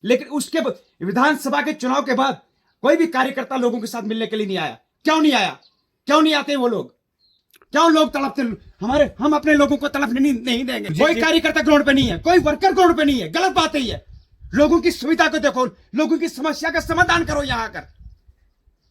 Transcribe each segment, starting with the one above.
लेकिन उसके विधानसभा के चुनाव के बाद कोई भी कार्यकर्ता लोगों के साथ मिलने के लिए नहीं आया। क्यों नहीं आया? क्यों नहीं आते वो लोग? क्यों लोग तड़पते? हम अपने लोगों को तड़पने नहीं देंगे। कोई कार्यकर्ता ग्राउंड पे नहीं है, कोई वर्कर ग्राउंड पे नहीं है। गलत बात है ये। लोगों की सुविधा को देखो, लोगों की समस्या का समाधान करो यहां आकर।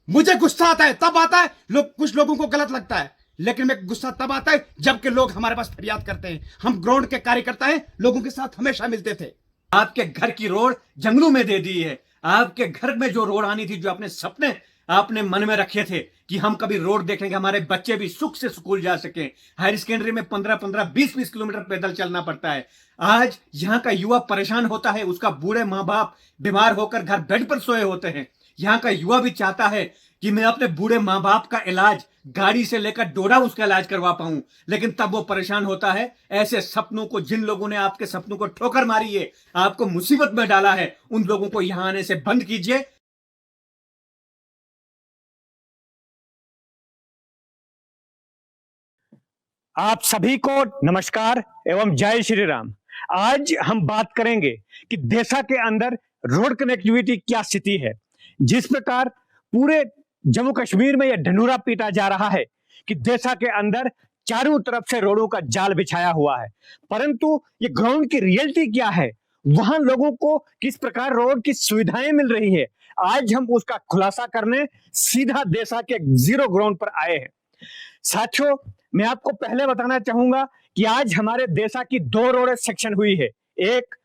मुझे गुस्सा आता है तब आता है, कुछ लोगों को गलत लगता है, लेकिन मैं गुस्सा तब आता है जबकि लोग हमारे पास फरियाद करते हैं। हम ग्राउंड के कार्यकर्ता हैं, लोगों के साथ हमेशा मिलते थे। आपके घर की रोड जंगलों में दे दी है। आपके घर में जो रोड आनी थी, जो अपने सपने आपने मन में रखे थे कि हम कभी रोड देखेंगे, हमारे बच्चे भी सुख से स्कूल जा सके। हायर सेकेंडरी में 15-15, 20-20 किलोमीटर पैदल चलना पड़ता है। आज यहाँ का युवा परेशान होता है, उसका बूढ़े माँ बाप बीमार होकर घर बेड पर सोए होते हैं। यहाँ का युवा भी चाहता है कि मैं अपने बूढ़े माँ बाप का इलाज गाड़ी से लेकर डोडा उसका इलाज करवा पाऊं, लेकिन तब वो परेशान होता है। ऐसे सपनों को, जिन लोगों ने आपके सपनों को ठोकर मारी है, आपको मुसीबत में डाला है, उन लोगों को यहां आने से बंद कीजिए। आप सभी को नमस्कार एवं जय श्री राम। आज हम बात करेंगे कि देशा के अंदर रोड कनेक्टिविटी क्या स्थिति है। जिस प्रकार पूरे जम्मू कश्मीर में यह ढंढूरा पीटा जा रहा है कि देशा के अंदर चारों तरफ से रोडों का जाल बिछाया हुआ है, परंतु ये ग्राउंड की रियलिटी क्या है, वहां लोगों को किस प्रकार रोड की सुविधाएं मिल रही है, आज हम उसका खुलासा करने सीधा देशा के जीरो ग्राउंड पर आए हैं। साथियों, मैं आपको पहले बताना चाहूंगा कि आज हमारे देशा की दो रोड सेक्शन हुई है। एक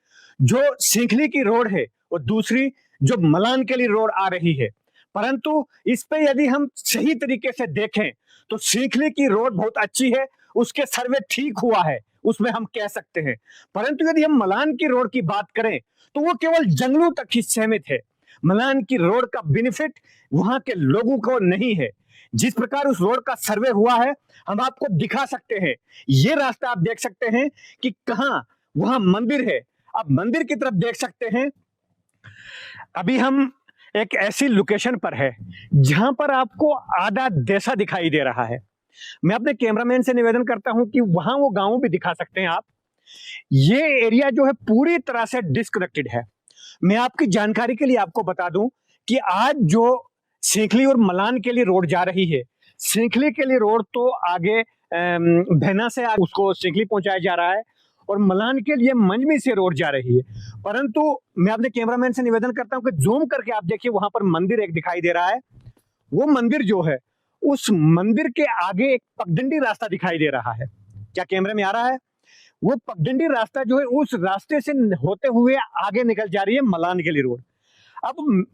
जो सिंखली की रोड है और दूसरी जो मलान के लिए रोड आ रही है। परंतु इस पे यदि हम सही तरीके से देखें तो सिंखली की रोड बहुत अच्छी है, उसके सर्वे ठीक हुआ है, उसमें हम कह सकते हैं। परंतु यदि हम मलान की रोड की बात करें तो वो केवल जंगलों तक ही सीमित है। मलान की रोड का बेनिफिट वहां के लोगों को नहीं है। जिस प्रकार उस रोड का सर्वे हुआ है हम आपको दिखा सकते हैं। ये रास्ता आप देख सकते हैं कि कहां वहां मंदिर है। आप मंदिर की तरफ देख सकते हैं। अभी हम एक ऐसी लोकेशन पर है जहां पर आपको आधा देशा दिखाई दे रहा है। मैं अपने कैमरामैन से निवेदन करता हूं कि वहां वो गांव भी दिखा सकते हैं आप। ये एरिया जो है पूरी तरह से डिस्कनेक्टेड है। मैं आपकी जानकारी के लिए आपको बता दूं कि आज जो सिंखली और मलान के लिए रोड जा रही है, सिंखली के लिए रोड तो आगे भैना से उसको सिंखली पहुंचाया जा रहा है और मलान के लिए मंजमी से रोड जा रही है। परंतु मैं अपने कैमरामैन से निवेदन करता हूं कि जूम करके आप देखिए, वहां पर मंदिर एक दिखाई दे रहा है। वो मंदिर जो है, उस मंदिर के आगे एक पगडंडी रास्ता दिखाई दे रहा है। क्या कैमरे में आ रहा है? वो पगडंडी रास्ता जो है उस रास्ते से होते हुए आगे निकल जा रही है मलान के लिए रोड। अब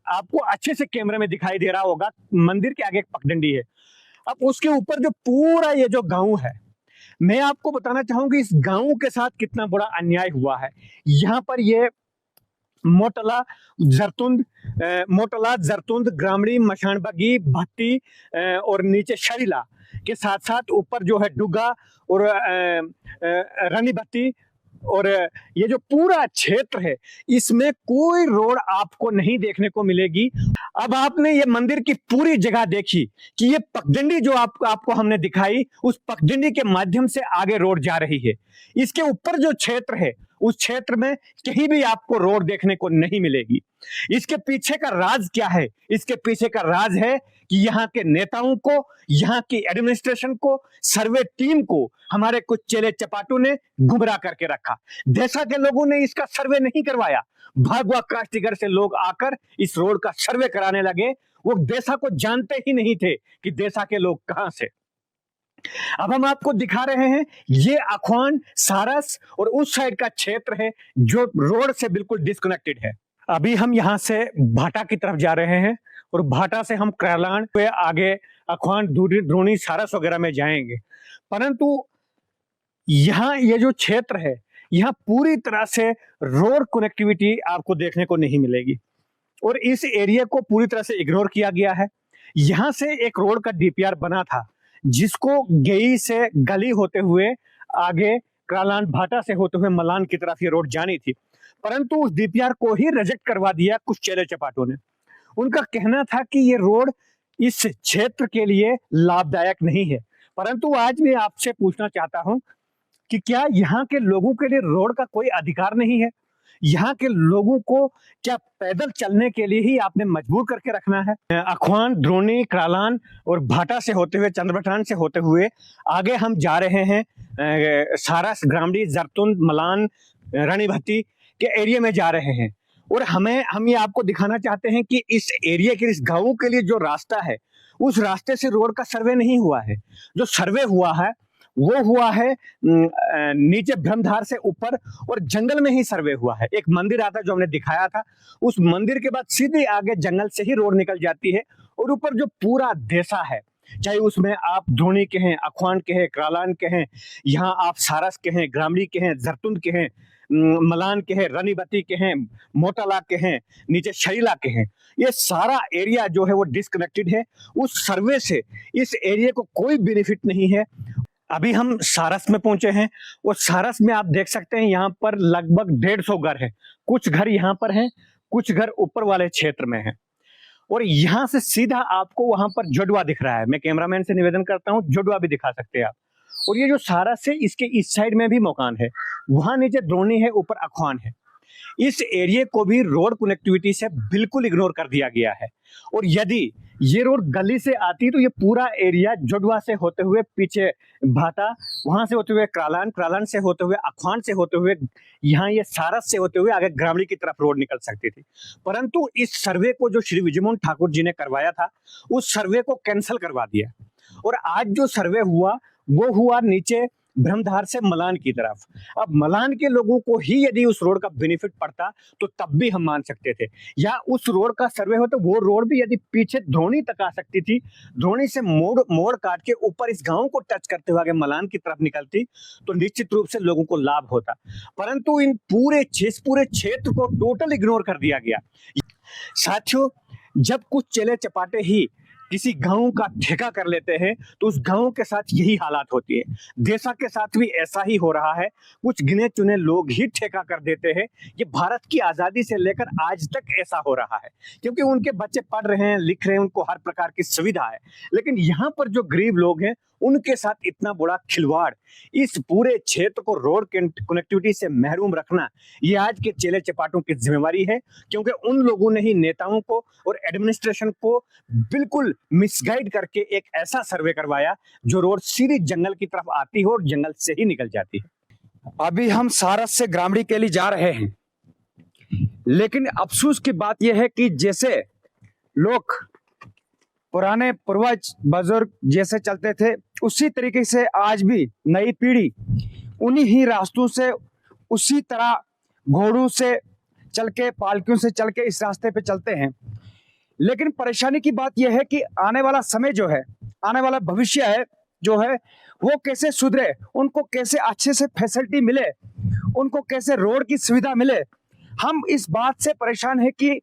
आपको अच्छे से कैमरे में दिखाई दे रहा होगा, मंदिर के आगे एक पगडंडी है। अब उसके ऊपर जो पूरा ये जो गांव है, मैं आपको बताना चाहूंगी इस गांव के साथ कितना बड़ा अन्याय हुआ है। यहाँ पर ये मोटला जरतुंद ग्रामड़ी मशानबगी भट्टी और नीचे शरीला के साथ साथ ऊपर जो है डुगा और रानी भट्टी और ये जो पूरा क्षेत्र है, इसमें कोई रोड आपको नहीं देखने को मिलेगी। अब आपने ये मंदिर की पूरी जगह देखी कि ये पगडंडी जो आपको हमने दिखाई, उस पगडंडी के माध्यम से आगे रोड जा रही है। इसके ऊपर जो क्षेत्र है, उस क्षेत्र में कहीं भी आपको रोड देखने को नहीं मिलेगी। इसके पीछे का राज क्या है? इसके पीछे का राज है कि यहाँ के नेताओं को, यहाँ की एडमिनिस्ट्रेशन को, सर्वे टीम को हमारे कुछ चेले चपाटू ने गुमराह करके रखा। देशा के लोगों ने इसका सर्वे नहीं करवाया। भागवा कास्टिगर से लोग आकर इस रोड का सर्वे कराने लगे। वो देशा को जानते ही नहीं थे कि देशा के लोग कहां से। अब हम आपको दिखा रहे हैं, ये अखवान, सारस और उस साइड का क्षेत्र है जो रोड से बिल्कुल डिस्कनेक्टेड है। अभी हम यहां से भाटा की तरफ जा रहे हैं और भाटा से हम करालान पे आगे अखवान, द्रोणी, सारस वगैरह में जाएंगे। परंतु यहाँ ये जो क्षेत्र है, यहाँ पूरी तरह से रोड कनेक्टिविटी आपको देखने को नहीं मिलेगी और इस एरिया को पूरी तरह से इग्नोर किया गया है। यहाँ से एक रोड का डीपीआर बना था जिसको गेई से गली होते हुए आगे करालान भाटा से होते हुए मलान की तरफ ये रोड जानी थी, परंतु उस डीपीआर को ही रिजेक्ट करवा दिया कुछ चेले चपाटों ने। उनका कहना था कि ये रोड इस क्षेत्र के लिए लाभदायक नहीं है। परंतु आज मैं आपसे पूछना चाहता हूं कि क्या यहाँ के लोगों के लिए रोड का कोई अधिकार नहीं है? यहाँ के लोगों को क्या पैदल चलने के लिए ही आपने मजबूर करके रखना है? अखवान, द्रोणी, क्रालान और भाटा से होते हुए, चंद्रबठान से होते हुए आगे हम जा रहे हैं सारस, ग्रामड़ी, जरतुंड, मलान, रानीभट्टी के एरिया में जा रहे हैं। और हम ये आपको दिखाना चाहते हैं कि इस एरिया के, इस गांव के लिए जो रास्ता है, उस रास्ते से रोड का सर्वे नहीं हुआ है। जो सर्वे हुआ है वो हुआ है नीचे ब्रह्मधार से ऊपर और जंगल में ही सर्वे हुआ है। एक मंदिर आता जो हमने दिखाया था, उस मंदिर के बाद सीधे आगे जंगल से ही रोड निकल जाती है। और ऊपर जो पूरा देसा है, चाहे उसमें आप द्रोणी के हैं, अखवान के हैं, क्रालान के हैं, यहाँ आप सारस के हैं, ग्रामड़ी के हैं, जरतुंड के हैं, मलान के हैं, रानीभट्टी के हैं, मोटाला के हैं, नीचे शरीला के हैं, ये सारा एरिया जो है वो डिस्कनेक्टेड है। उस सर्वे से इस एरिया को कोई बेनिफिट नहीं है। अभी हम सारस में पहुंचे हैं और सारस में आप देख सकते हैं यहाँ पर लगभग 150 घर है। कुछ घर यहाँ पर हैं, कुछ घर ऊपर वाले क्षेत्र में हैं। और यहाँ से सीधा आपको वहां पर जोडवा दिख रहा है। मैं कैमरामैन से निवेदन करता हूँ, जोडवा भी दिखा सकते हैं आप। और ये जो सारस है, इसके इस साइड में भी मकान है, वहां नीचे द्रोणी है, ऊपर अखवान है। इस एरिया को भी रोड कनेक्टिविटी से बिल्कुल इग्नोर कर दिया गया है। और यदि ये रोड गली से आती तो ये पूरा एरिया जोडवा से होते हुए पीछे भाटा, वहां से होते हुए क्रालान, क्रालान से होते हुए अखवान से होते हुए यहाँ ये सारस से होते हुए आगे ग्रामड़ी की तरफ रोड निकल सकती थी। परंतु इस सर्वे को जो श्री विजयमोहन ठाकुर जी ने करवाया था, उस सर्वे को कैंसिल करवा दिया। और आज जो सर्वे हुआ वो हुआ नीचे ब्रह्मधार से मलान की तरफ। अब मलान के लोगों को ही यदि उस रोड का बेनिफिट पड़ता तो तब भी हम मान सकते थे, या उस रोड का सर्वे हो तो वो रोड भी यदि पीछे द्रोणी तक आ सकती थी, द्रोणी से मोड़ काट के ऊपर इस गांव को टच करते हुए आगे मलान की तरफ निकलती तो निश्चित रूप से लोगों को लाभ होता। परंतु इन पूरे क्षेत्र को टोटल इग्नोर कर दिया गया। साथियों, जब कुछ चेले चपाटे ही किसी गांव का ठेका कर लेते हैं तो उस गांव के साथ यही हालात होती है। देशा के साथ भी ऐसा ही हो रहा है। कुछ गिने चुने लोग ही ठेका कर देते हैं। ये भारत की आजादी से लेकर आज तक ऐसा हो रहा है, क्योंकि उनके बच्चे पढ़ रहे हैं, लिख रहे हैं, उनको हर प्रकार की सुविधा है। लेकिन यहाँ पर जो गरीब लोग हैं उनके साथ इतना बड़ा खिलवाड़, इस पूरे क्षेत्र को रोड कनेक्टिविटी से महरूम रखना, ये आज के चेले चपाटों की जिम्मेवारी है। क्योंकि उन लोगों ने ही नेताओं को और एडमिनिस्ट्रेशन को बिल्कुल मिसगाइड करके एक ऐसा सर्वे करवाया जो रोड सीधी जंगल की तरफ आती है और जंगल से ही निकल जाती है। अभी हम सारस से ग्रामड़ी के लिए जा रहे हैं, लेकिन अफसोस की बात यह है कि जैसे लोग पुराने पूर्वज बुजुर्ग जैसे चलते थे, उसी तरीके से आज भी नई पीढ़ी उन्हीं ही रास्तों से, उसी तरह घोड़ों से चल के, पालकियों से चल के इस रास्ते पे चलते हैं। लेकिन परेशानी की बात यह है कि आने वाला समय जो है, आने वाला भविष्य है जो है, वो कैसे सुधरे, उनको कैसे अच्छे से फैसिलिटी मिले, उनको कैसे रोड की सुविधा मिले। हम इस बात से परेशान है कि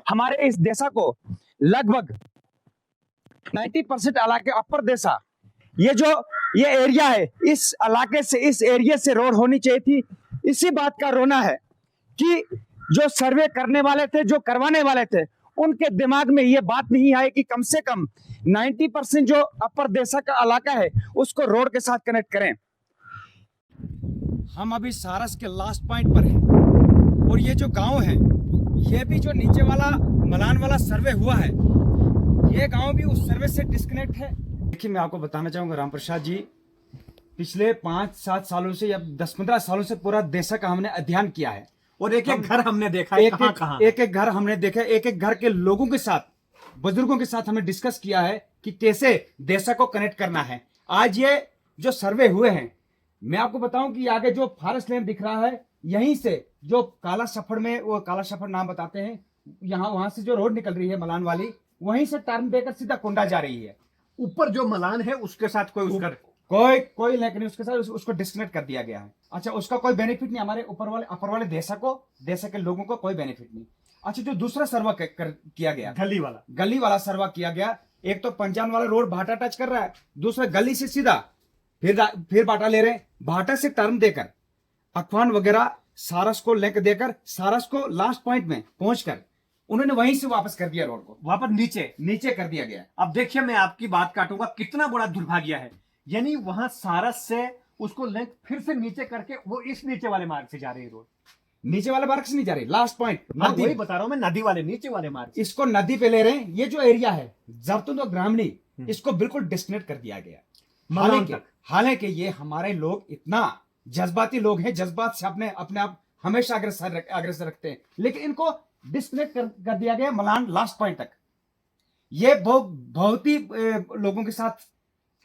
हमारे इस देशा को लगभग 90% इलाके अपर देशा, ये एरिया है, इस इलाके से, इस एरिया से रोड होनी चाहिए थी। इसी बात का रोना है कि जो सर्वे करने वाले थे, जो करवाने वाले थे, उनके दिमाग में ये बात नहीं आई कि कम से कम 90% जो अपर देशा का इलाका है उसको रोड के साथ कनेक्ट करें। हम अभी सारस के लास्ट पॉइंट पर हैं और ये जो गांव है, ये भी जो नीचे वाला मलान वाला सर्वे हुआ है, ये गांव भी उस सर्वे से डिस्कनेक्ट है। देखिए, मैं आपको बताना चाहूंगा, राम प्रसाद जी, पिछले 5-7 सालों से या 10-15 सालों से पूरा देशा का हमने अध्ययन किया है और एक एक घर हमने देखा है, कहां-कहां एक एक घर हमने देखा, एक एक घर के लोगों के साथ, बुजुर्गों के साथ हमने डिस्कस किया है कि कैसे देशा को कनेक्ट करना है। आज ये जो सर्वे हुए हैं, मैं आपको बताऊं कि आगे जो फॉरेस्ट लैंड दिख रहा है, यहीं से जो काला सफड़ में, वो काला सफड़ नाम बताते हैं, यहाँ वहां से जो रोड निकल रही है मलान वाली, वहीं से टर्न देकर सीधा कोंडा जा रही है। ऊपर जो मलान है उसके साथ कोई लिंक नहीं, उसके साथ उसको डिस्कनेक्ट कर दिया गया है। अच्छा, उसका कोई बेनिफिट नहीं हमारे अपर वाले देशा के लोगों को कोई बेनिफिट नहीं। अच्छा, जो दूसरा सर्वा किया गया, गली वाला सर्वा किया गया, एक तो पंजान वाला रोड भाटा टच कर रहा है, दूसरा गली से सीधा फिर बाटा ले रहे हैं, भाटा से टर्न देकर अखवान वगैरह सारस को लिंक देकर, सारस को लास्ट पॉइंट में पहुंचकर उन्होंने वहीं से वापस कर दिया, रोड को वापस नीचे कर दिया गया। अब देखिए, मैं आपकी बात काटूंगा, कितना बड़ा दुर्भाग्य है। यानी वहां सारस से उसको लिंक फिर से नीचे करके वो इस नीचे वाले मार्ग से जा रही है रोड। नीचे वाले मार्ग से नहीं जा रही, लास्ट पॉइंट हाँ, नदी, वही बता रहा हूँ मैं, नदी वाले नीचे वाले मार्ग से। इसको नदी पे ले रहे हैं। ये जो एरिया है जरतुन और ग्रामीणी, इसको बिल्कुल डिस्कनेक्ट कर दिया गया। मलान हालांकि तक। हालांकि ये हमारे लोग इतना जज्बाती लोग हैं, जज्बात से अपने अपने आप हमेशा अग्रसर रखते हैं, लेकिन इनको डिस्कनेक्ट कर दिया गया मलान लास्ट पॉइंट तक। ये बहुत ही लोगों के साथ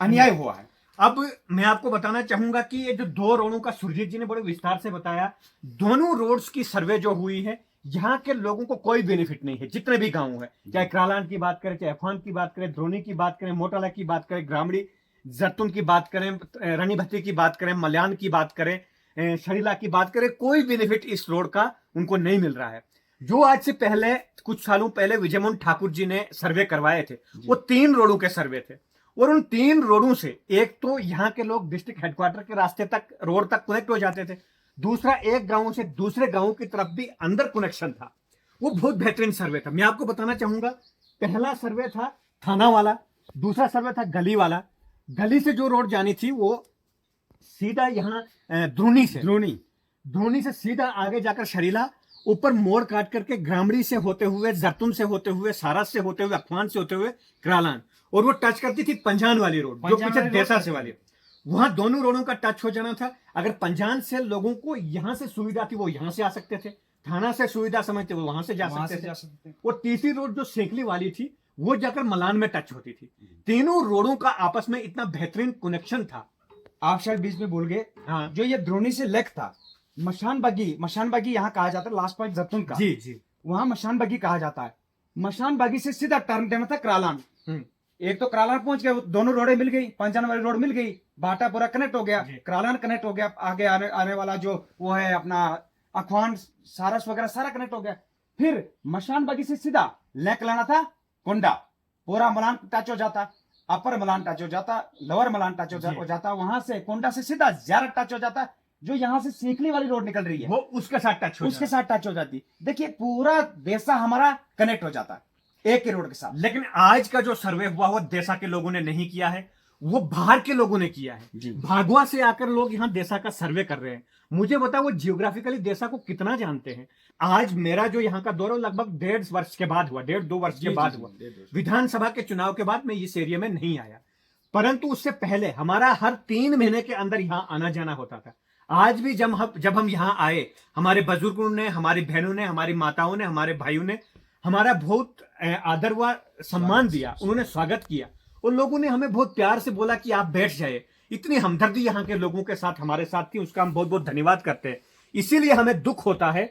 अन्याय हुआ है। अब मैं आपको बताना चाहूंगा कि ये जो 2 रोडों का सुरजीत जी ने बड़े विस्तार से बताया, दोनों रोड्स की सर्वे जो हुई है, यहाँ के लोगों को कोई बेनिफिट नहीं है। जितने भी गांव है, चाहे क्रालान की बात करें, चाहे अफवान की बात करें, द्रोणी की बात करें, मोटाला की बात करें, ग्रामीणी जरतुन की बात करें, रानी भत्ती की बात करें, मल्यान की बात करें, शरीला की बात करें, कोई बेनिफिट इस रोड का उनको नहीं मिल रहा है। जो आज से पहले कुछ सालों पहले विजय मोहन ठाकुर जी ने सर्वे करवाए थे, वो 3 रोडों के सर्वे थे, और उन 3 रोडों से एक तो यहाँ के लोग डिस्ट्रिक्ट हेडक्वार्टर के रास्ते तक रोड तक कनेक्ट हो जाते थे, दूसरा एक गांव से दूसरे गांव की तरफ भी अंदर कनेक्शन था। वो बहुत बेहतरीन सर्वे था। मैं आपको बताना चाहूंगा, पहला सर्वे था थाना वाला, दूसरा सर्वे था गली वाला। गली से जो रोड जानी थी वो सीधा यहाँ द्रोणी से सीधा आगे जाकर शरीला, ऊपर मोड़ काट करके ग्रामीणी से होते हुए, जरतुन से होते हुए, सारस से होते हुए, अफवान से होते हुए क्रालान, और वो टच करती थी पंजान वाली रोड, जो पीछे देसा से वाली। वहां दोनों रोडों का टच हो जाना था। अगर पंजान से लोगों को यहां से सुविधा थी, वो यहां से आ सकते थे, थाना से सुविधा समझते वो वहां से जा सकते थे, और तीसरी रोड जो सेकली वाली थी वो जाकर मलान में टच होती थी। तीनों रोडों का आपस में इतना बेहतरीन कनेक्शन था। आप शायद बीच में भूल गए, हाँ, जो ये द्रोणी से लेक था, मशान बागी यहाँ कहा जाता है, लास्ट पॉइंट जरतुन का, जी जी, वहां मशान बागी कहा जाता है। मशान बागी से सीधा टर्न देना था क्रालान। एक तो क्रालान पहुंच गया, दोनों रोडें मिल गई, पंजान वाली रोड मिल गई, बाटा पूरा कनेक्ट हो गया, क्रालान कनेक्ट हो गया, आगे आने वाला जो वो है अपना अखवान, सारस वगैरह सारा कनेक्ट हो गया। फिर मशान बागी से सीधा लेक लाना था कोंडा, पूरा मलान टच हो जाता, अपर मलान टच हो जाता, लोअर मलान टच हो जाता, वहां से कोंडा से सीधा ज़ियारत टच हो जाता, जो यहाँ से सीखली वाली रोड निकल रही है वो उसके साथ टच हो जाती। देखिए पूरा देसा हमारा कनेक्ट हो जाता है एक ही रोड के साथ। लेकिन आज का जो सर्वे हुआ वो देसा के लोगों ने नहीं किया है, वो बाहर के लोगों ने किया है। भागवा से आकर लोग यहाँ देसा का सर्वे कर रहे हैं। मुझे बताओ वो जियोग्राफिकली देसा को कितना जानते हैं। आज मेरा जो यहाँ का दौरा लगभग 1.5 वर्ष के बाद हुआ, 1.5-2 वर्ष के बाद हुआ। विधानसभा के चुनाव के बाद मैं इस एरिया में नहीं आया, परंतु उससे पहले हमारा हर 3 महीने के अंदर यहाँ आना जाना होता था। आज भी जब हम यहाँ आए, हमारे बुजुर्गों ने, हमारी बहनों ने, हमारी माताओं ने, हमारे भाइयों ने हमारा बहुत आदर व सम्मान दिया, उन्होंने स्वागत किया, और लोगों ने हमें बहुत प्यार से बोला कि आप बैठ जाए। इतनी हमदर्दी यहाँ के लोगों के साथ हमारे साथ थी, उसका हम बहुत बहुत धन्यवाद करते हैं। इसीलिए हमें दुख होता है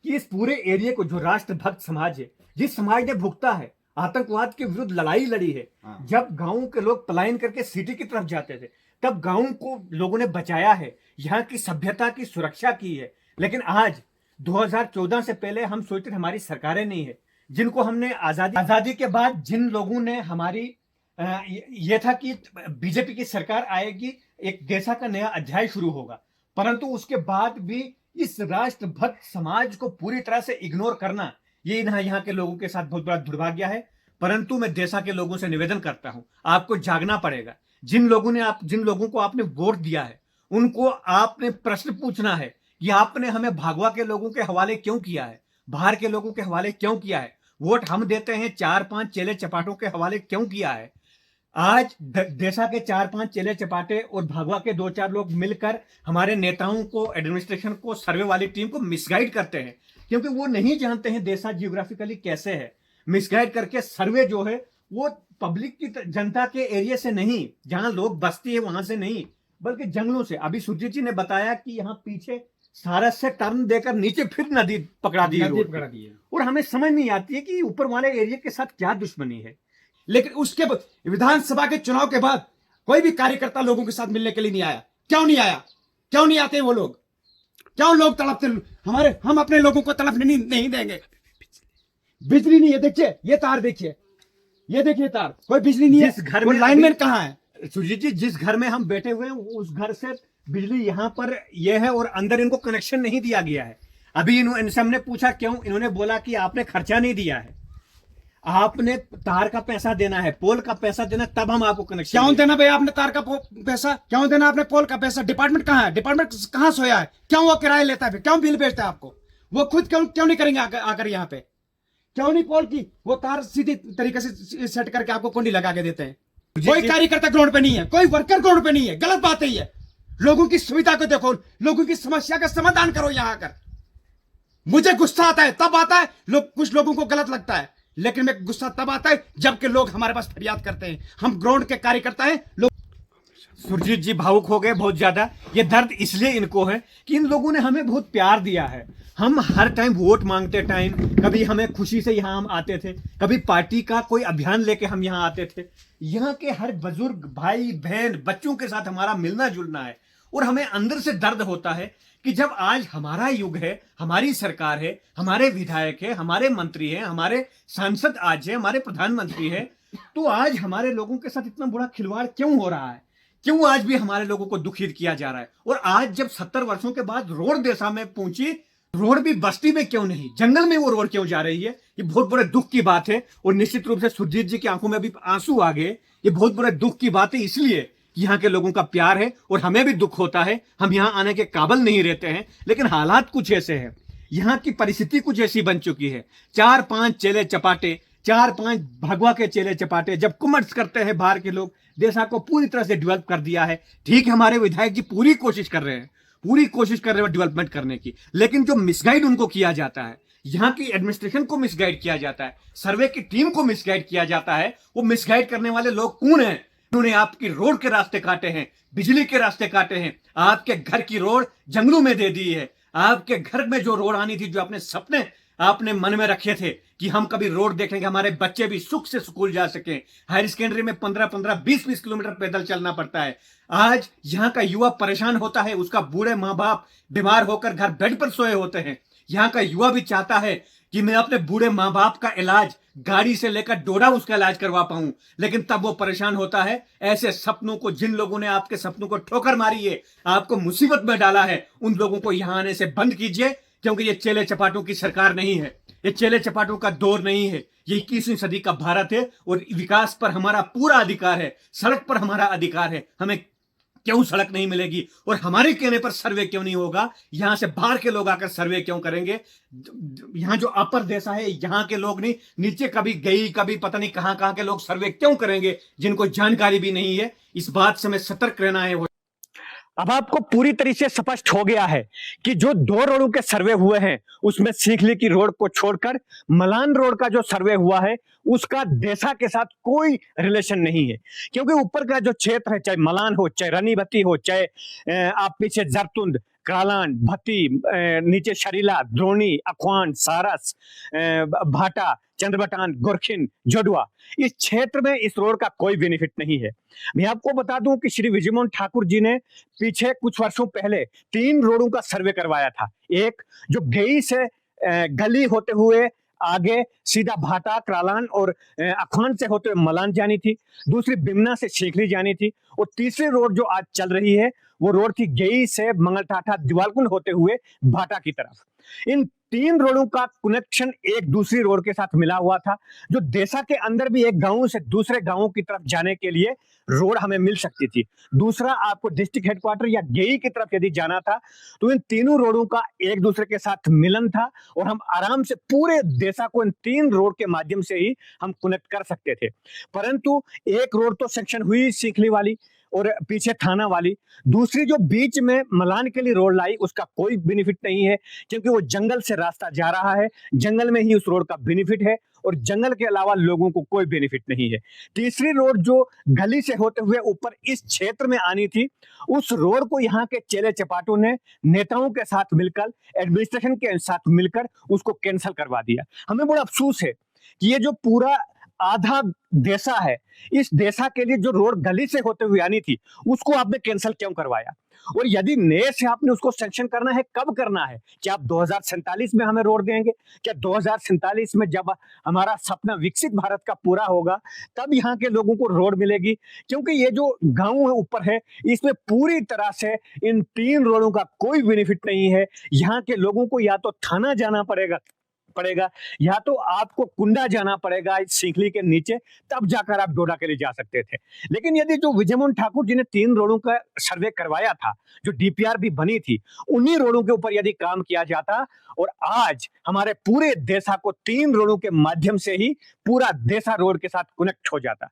कि इस पूरे एरिया को, जो राष्ट्रभक्त समाज है, जिस समाज ने भुगता है, आतंकवाद के विरुद्ध लड़ाई लड़ी है, जब गांवों के लोग पलायन करके सिटी की तरफ जाते थे, तब गांवों को लोगों ने बचाया है, यहाँ की सभ्यता की सुरक्षा की है। लेकिन आज 2014 से पहले हम सोचते थे हमारी सरकारें नहीं है, जिनको हमने आजादी के बाद जिन लोगों ने हमारी ये था कि बीजेपी की सरकार आएगी, एक देशा का नया अध्याय शुरू होगा, परंतु उसके बाद भी इस राष्ट्रभक्त समाज को पूरी तरह से इग्नोर करना, ये यहाँ के लोगों के साथ बहुत बड़ा दुर्भाग्य है। परंतु मैं देशा के लोगों से निवेदन करता हूं, आपको जागना पड़ेगा। जिन लोगों को आपने वोट दिया है, उनको आपने प्रश्न पूछना है कि आपने हमें भागवा के लोगों के हवाले क्यों किया है, बाहर के लोगों के हवाले क्यों किया है, वोट हम देते हैं 4-5 चेले चपाटों के हवाले क्यों किया है। आज देशा के 4-5 चेले चपाटे और भागवा के 2-4 लोग मिलकर हमारे नेताओं को, एडमिनिस्ट्रेशन को, सर्वे वाली टीम को मिसगाइड करते हैं, क्योंकि वो नहीं जानते हैं देशा जियोग्राफिकली कैसे है। मिसगाइड करके सर्वे जो है वो पब्लिक की, जनता के एरिया से नहीं, जहां लोग बसती है वहां से नहीं, बल्कि जंगलों से। अभी सुरजीत जी ने बताया कि यहाँ पीछे सारस से टर्न देकर नीचे फिर नदी पकड़ा दी है, और हमें समझ नहीं आती है कि ऊपर वाले एरिया के साथ क्या दुश्मनी है। लेकिन उसके विधानसभा के चुनाव के बाद कोई भी कार्यकर्ता लोगों के साथ मिलने के लिए नहीं आया। क्यों नहीं आया? क्यों नहीं आते वो लोग? क्यों लोग तड़पते? हम अपने लोगों को तड़पने नहीं देंगे। बिजली नहीं है, देखिए ये तार, देखिए ये देखिए तार, कोई बिजली नहीं है। घर में लाइनमैन कहाँ है? सुरजीत जी, जिस घर में हम बैठे हुए हैं उस घर से बिजली यहाँ पर यह है, और अंदर इनको कनेक्शन नहीं दिया गया है। अभी इनसे हमने पूछा क्यों, इन्होंने बोला कि आपने खर्चा नहीं दिया है, आपने तार का पैसा देना है, पोल का पैसा देना, तब हम आपको कनेक्शन। क्यों देना भाई आपने तार का पैसा? क्यों देना आपने पोल का पैसा? डिपार्टमेंट कहाँ है? डिपार्टमेंट कहाँ सोया है? क्यों वो किराया लेता है? क्यों बिल भेजता है आपको? वो खुद क्यों क्यों नहीं करेंगे आकर यहाँ पे? क्यों नहीं पोल की वो तार सीधी तरीके से सेट करके आपको कुंडी लगा के देते हैं? कोई कार्यकर्ता ग्राउंड पे नहीं है, कोई वर्कर ग्राउंड पे नहीं है। गलत बात है ये। लोगों की सुविधा को देखो, लोगों की समस्या का समाधान करो यहाँ आकर। मुझे गुस्सा आता है तब आता है, कुछ लोगों को गलत लगता है, लेकिन मैं गुस्सा तब आता है जबकि लोग हमारे पास फरियाद करते हैं। हम ग्राउंड के कार्यकर्ता हैं। लोग सुरजीत जी भावुक हो गए बहुत ज्यादा। ये दर्द इसलिए इनको है कि इन लोगों ने हमें बहुत प्यार दिया है। हम हर टाइम वोट मांगते टाइम, कभी हमें खुशी से यहाँ हम आते थे, कभी पार्टी का कोई अभियान लेके हम यहाँ आते थे। यहाँ के हर बुजुर्ग भाई बहन बच्चों के साथ हमारा मिलना जुलना है, और हमें अंदर से दर्द होता है कि जब आज हमारा युग है, हमारी सरकार है, हमारे विधायक है, हमारे मंत्री हैं, हमारे सांसद आज है, हमारे प्रधानमंत्री है, तो आज हमारे लोगों के साथ इतना बुरा खिलवाड़ क्यों हो रहा है? क्यों आज भी हमारे लोगों को दुखित किया जा रहा है? और आज जब 70 वर्षों के बाद रोड देशा में पहुंची, रोड भी बस्ती में क्यों नहीं, जंगल में वो रोड क्यों जा रही है? ये बहुत बड़े दुख की बात है। और निश्चित रूप से सुरजीत जी की आंखों में अभी आंसू आ गए। ये बहुत बड़े दुख की बात है, इसलिए कि यहाँ के लोगों का प्यार है और हमें भी दुख होता है। हम यहाँ आने के काबिल नहीं रहते हैं, लेकिन हालात कुछ ऐसे हैं, यहाँ की परिस्थिति कुछ ऐसी बन चुकी है। 4-5 चेले चपाटे, 4-5 भगवा के चेले चपाटे जब कुमर्स करते हैं बाहर के लोग, देशा को पूरी तरह से डेवलप कर दिया है। ठीक है, हमारे विधायक जी पूरी कोशिश कर रहे हैं, पूरी कोशिश कर रहे हैं डेवलपमेंट करने की, लेकिन जो मिसगाइड उनको किया जाता है, यहाँ की एडमिनिस्ट्रेशन को मिसगाइड किया जाता है, सर्वे की टीम को मिसगाइड किया जाता है। वो मिसगाइड करने वाले लोग कौन हैं? उन्होंने आपकी रोड के रास्ते काटे हैं, बिजली के रास्ते काटे हैं, आपके घर की रोड जंगलों में दे दी है। आपके घर में जो रोड आनी थी, जो अपने सपने आपने मन में रखे थे कि हम कभी रोड देखेंगे, हमारे बच्चे भी सुख से स्कूल जा सके। हायर सेकेंडरी में 15-15, 20-20 किलोमीटर पैदल चलना पड़ता है। आज यहाँ का युवा परेशान होता है, उसका बूढ़े माँ बाप बीमार होकर घर बेड पर सोए होते हैं। यहाँ का युवा भी चाहता है कि मैं अपने बूढ़े माँ बाप का इलाज गाड़ी से लेकर डोडा उसका इलाज करवा पाऊं, लेकिन तब वो परेशान होता है। ऐसे सपनों को, जिन लोगों ने आपके सपनों को ठोकर मारी है, आपको मुसीबत में डाला है, उन लोगों को यहां आने से बंद कीजिए, क्योंकि ये चेले चपाटों की सरकार नहीं है, ये चेले चपाटों का दौर नहीं है। ये 21वीं सदी का भारत है और विकास पर हमारा पूरा अधिकार है, सड़क पर हमारा अधिकार है। हमें क्यों सड़क नहीं मिलेगी और हमारे कहने पर सर्वे क्यों नहीं होगा? यहां से बाहर के लोग आकर सर्वे क्यों करेंगे? यहां जो अपर देशा है, यहां के लोग नहीं, नीचे कभी गई, कभी पता नहीं कहां कहां के लोग सर्वे क्यों करेंगे, जिनको जानकारी भी नहीं है। इस बात से हमें सतर्क रहना है। अब आपको पूरी तरीके से स्पष्ट हो गया है कि जो 2 रोडों के सर्वे हुए हैं, उसमें सीखली की रोड को छोड़कर मलान रोड का जो सर्वे हुआ है, उसका देशा के साथ कोई रिलेशन नहीं है। क्योंकि ऊपर का जो क्षेत्र है, चाहे मलान हो, चाहे रनी भत्ती हो, चाहे आप पीछे जरतुंद, क्रालान, भत्ती, नीचे शरीला, द्रोणी, अखवान, सारस, भाटा, चंद्रबटान, गोरखिन, जोडुआ, इस क्षेत्र में इस रोड का कोई बेनिफिट नहीं है। मैं आपको बता दूं कि श्री विजयमोहन ठाकुर जी ने पीछे कुछ वर्षों पहले 3 रोडों का सर्वे करवाया था। एक जो गेई से गली होते हुए आगे सीधा भाटा, क्रालान और अखवान से होते हुए मलान जानी थी, दूसरी बिमना से शेखली जानी थी, और तीसरी रोड जो आज चल रही है वो रोड थी गेई से मंगलटाठा, दिवालकुंड होते हुए भाटा की तरफ। इन 3 रोडों का कनेक्शन एक दूसरी रोड के साथ मिला हुआ था, जो देशा के अंदर भी एक गांव से दूसरे गांवों की तरफ जाने के लिए रोड हमें मिल सकती थी। दूसरा, आपको डिस्ट्रिक्ट हेडक्वार्टर या गेई की तरफ यदि जाना था तो इन तीनों रोडों का एक दूसरे के साथ मिलन था, और हम आराम से पूरे देशा को इन 3 रोड के माध्यम से ही हम कनेक्ट कर सकते थे। परंतु एक रोड तो सेक्शन हुई सीखली वाली और पीछे थाना वाली, दूसरी जो बीच में मलान के लिए रोड लाई, उसका कोई बेनिफिट नहीं है, क्योंकि वो जंगल से रास्ता जा रहा है, जंगल में ही उस रोड का बेनिफिट है, और जंगल के अलावा लोगों को कोई बेनिफिट नहीं है। तीसरी रोड जो गली से होते हुए ऊपर इस क्षेत्र में आनी थी, उस रोड को यहाँ के चेले चपाटों ने नेताओं के साथ मिलकर, एडमिनिस्ट्रेशन के साथ मिलकर उसको कैंसिल करवा दिया। हमें बड़ा अफसोस है कि ये जो पूरा आधा देशा है, इस देशा के लिए जो रोड गली से होते हुए आनी थी, उसको आपने कैंसिल क्यों करवाया? और यदि नए से आपने उसको सैंक्शन करना है, कब करना है? क्या आप 2047 में हमें रोड देंगे? क्या 2047 में जब हमारा सपना विकसित भारत का पूरा होगा, तब यहाँ के लोगों को रोड मिलेगी? क्योंकि ये जो गांव है ऊपर है, इसमें पूरी तरह से इन 3 रोडों का कोई बेनिफिट नहीं है। यहाँ के लोगों को या तो थाना जाना पड़ेगा पड़ेगा, या तो आपको कुंडा जाना पड़ेगा इस सीखली के नीचे, तब जाकर आप डोडा के लिए जा सकते थे। लेकिन यदि जो विजयमोहन ठाकुर जी ने 3 रोडों का सर्वे करवाया था, जो डीपीआर भी बनी थी, उन्हीं रोडों के ऊपर यदि काम किया जाता और आज हमारे पूरे देशा को 3 रोडों के माध्यम से ही पूरा देशा रोड के साथ कनेक्ट हो जाता।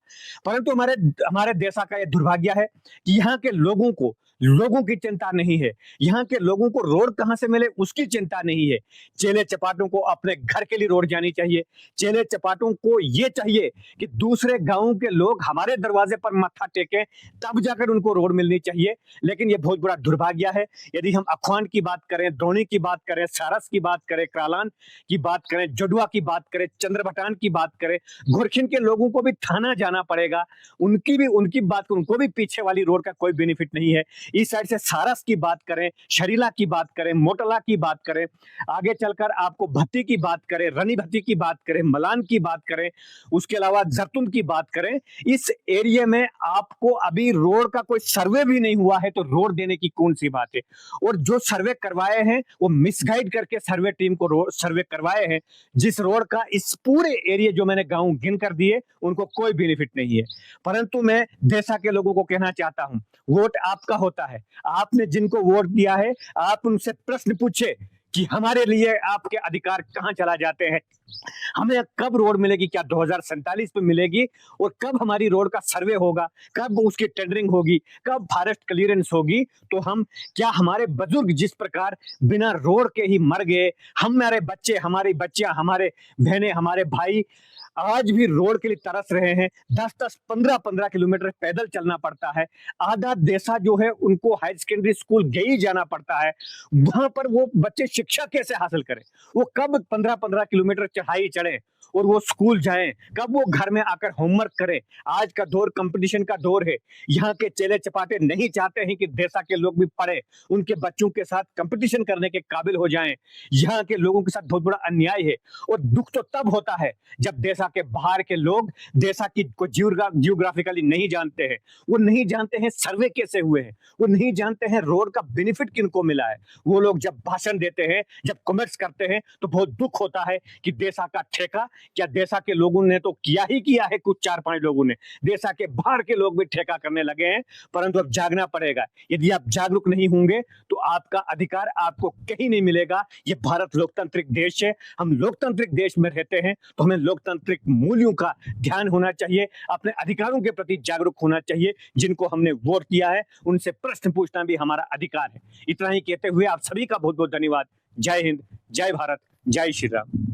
परंतु हमारे देशा का यह दुर्भाग्य है कि यहाँ के लोगों की चिंता नहीं है, यहाँ के लोगों को रोड कहां से मिले उसकी चिंता नहीं है। चेले चपाटों को अपने घर के लिए रोड जानी चाहिए, चेले चपाटों को ये चाहिए कि दूसरे गांवों के लोग हमारे दरवाजे पर मत्था टेकें, तब जाकर उनको रोड मिलनी चाहिए। लेकिन ये बहुत बड़ा दुर्भाग्य है। यदि हम अखवान की बात करें, द्रोणी की बात करें, सारस की बात करें, क्रालान की बात करें, जडुआ की बात करें, चंद्रभटान की बात करें, गोरखिन के लोगों को भी थाना जाना पड़ेगा, उनकी बात करें, उनको भी पीछे वाली रोड का कोई बेनिफिट नहीं है। इस साइड से सारस की बात करें, शरीला की बात करें, मोटला की बात करें, आगे चलकर आपको भत्ती की बात करें, रनी भत्ती की बात करें, मलान की बात करें, उसके अलावा जरतुन की बात करें, इस एरिया में आपको अभी रोड का कोई सर्वे भी नहीं हुआ है, तो रोड देने की कौन सी बात है। और जो सर्वे करवाए हैं वो मिसगाइड करके सर्वे टीम को सर्वे करवाए हैं, जिस रोड का इस पूरे एरिया जो मैंने गांव गिन कर दिए उनको कोई बेनिफिट नहीं है। परंतु मैं देशा के लोगों को कहना चाहता हूं, वोट आपका होता है, आपने जिनको वोट दिया है आप उनसे प्रश्न पूछे कि हमारे लिए आपके अधिकार कहां चला जाते हैं, हमें कब रोड मिलेगी, क्या 2047 पे मिलेगी, और कब हमारी रोड का सर्वे होगा, कब उसकी टेंडरिंग होगी, कब फॉरेस्ट क्लियरेंस होगी। तो हम क्या, हमारे बुजुर्ग जिस प्रकार बिना रोड के ही मर गए, हमारे बच्चे, हमारी बच्चियां, हमारे बहनें, हमारे भाई आज भी रोड के लिए तरस रहे हैं। 10-10, 15-15 किलोमीटर पैदल चलना पड़ता है। आधा देशा जो है उनको हायर सेकेंडरी स्कूल गए ही जाना पड़ता है। वहां पर वो बच्चे शिक्षा कैसे हासिल करें, वो कब 15-15 किलोमीटर चढ़ाई चढ़े और वो स्कूल जाएं, कब वो घर में आकर होमवर्क करें। आज का दौर कंपटीशन का दौर है। यहाँ के चेले चपाटे नहीं चाहते हैं कि देशा के लोग भी पढ़े, उनके बच्चों के साथ कंपटीशन करने के काबिल हो जाएं। यहाँ के लोगों के साथ बहुत बड़ा अन्याय है, और दुख तो तब होता है जब देशा के बाहर के लोग देशा की को जियोग्राफिकली नहीं जानते हैं, वो नहीं जानते हैं सर्वे कैसे हुए हैं, वो नहीं जानते हैं रोड का बेनिफिट किनको मिला है। वो लोग जब भाषण देते हैं, जब कमेंट्स करते हैं, तो बहुत दुख होता है कि देशा का ठेका, क्या देशा के लोगों ने तो किया ही किया है, कुछ 4-5 लोगों ने, देशा के बाहर के लोग भी ठेका करने लगे हैं। परंतु अब जागना पड़ेगा। यदि आप जागरूक नहीं होंगे तो आपका अधिकार आपको कहीं नहीं मिलेगा। ये भारत लोकतांत्रिक देश है, हम लोकतांत्रिक देश में रहते हैं, तो हमें लोकतांत्रिक मूल्यों का ध्यान होना चाहिए, अपने अधिकारों के प्रति जागरूक होना चाहिए। जिनको हमने वोट दिया है उनसे प्रश्न पूछना भी हमारा अधिकार है। इतना ही कहते हुए आप सभी का बहुत बहुत धन्यवाद। जय हिंद, जय भारत, जय श्री राम।